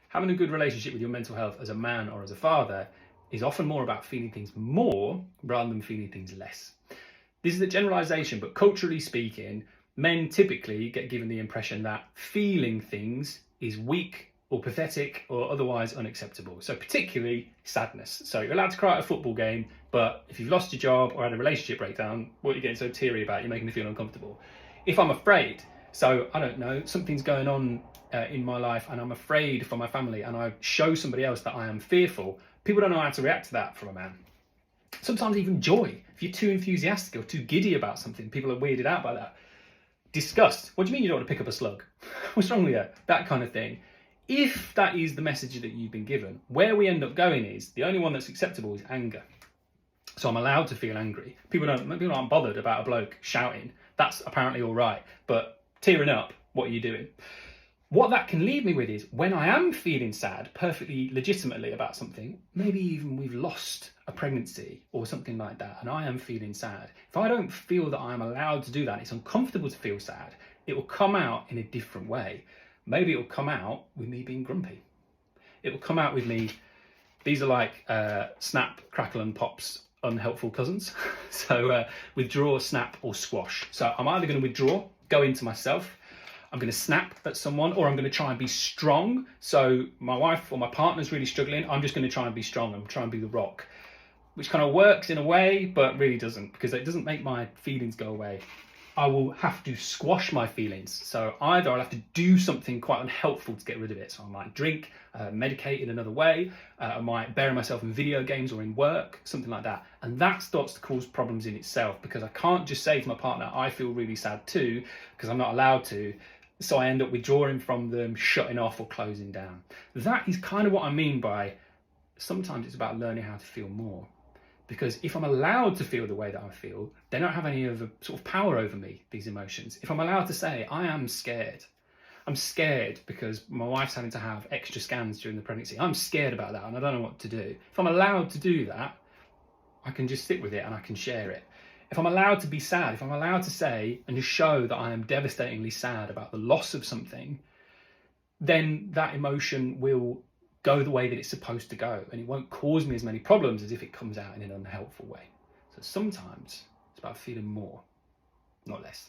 Having a good relationship with your mental health as a man or as a father is often more about feeling things more rather than feeling things less. This is a generalisation, but culturally speaking, men typically get given the impression that feeling things is weak or pathetic or otherwise unacceptable. So particularly sadness. So you're allowed to cry at a football game, but if you've lost your job or had a relationship breakdown, what are you getting so teary about? You're making me feel uncomfortable. If I'm afraid, so I don't know, something's going on in my life and I'm afraid for my family and I show somebody else that I am fearful, people don't know how to react to that from a man. Sometimes even joy. If you're too enthusiastic or too giddy about something, people are weirded out by that. Disgust. What do you mean you don't want to pick up a slug? What's wrong with you? That kind of thing. If that is the message that you've been given, where we end up going is the only one that's acceptable is anger. So I'm allowed to feel angry. People aren't bothered about a bloke shouting. That's apparently all right. But tearing up, what are you doing? What that can leave me with is when I am feeling sad, perfectly legitimately about something, maybe even we've lost a pregnancy or something like that, and I am feeling sad. If I don't feel that I'm allowed to do that, it's uncomfortable to feel sad, it will come out in a different way. Maybe it will come out with me being grumpy. It will come out with me, these are like snap, crackle and pop's unhelpful cousins. So withdraw, snap or squash. So I'm either going to withdraw, go into myself, I'm going to snap at someone, or I'm going to try and be strong. So my wife or my partner's really struggling, I'm just going to try and be strong and try and be the rock, which kind of works in a way, but really doesn't, because it doesn't make my feelings go away. I will have to squash my feelings. So either I'll have to do something quite unhelpful to get rid of it. So I might drink, medicate in another way. I might bury myself in video games or in work, something like that. And that starts to cause problems in itself, because I can't just say to my partner, I feel really sad too, because I'm not allowed to. So I end up withdrawing from them, shutting off or closing down. That is kind of what I mean by sometimes it's about learning how to feel more. Because if I'm allowed to feel the way that I feel, they don't have any of a sort of power over me, these emotions. If I'm allowed to say, I am scared. I'm scared because my wife's having to have extra scans during the pregnancy. I'm scared about that and I don't know what to do. If I'm allowed to do that, I can just sit with it and I can share it. If I'm allowed to be sad, if I'm allowed to say and just show that I am devastatingly sad about the loss of something, then that emotion will go the way that it's supposed to go, and it won't cause me as many problems as if it comes out in an unhelpful way. So sometimes it's about feeling more, not less.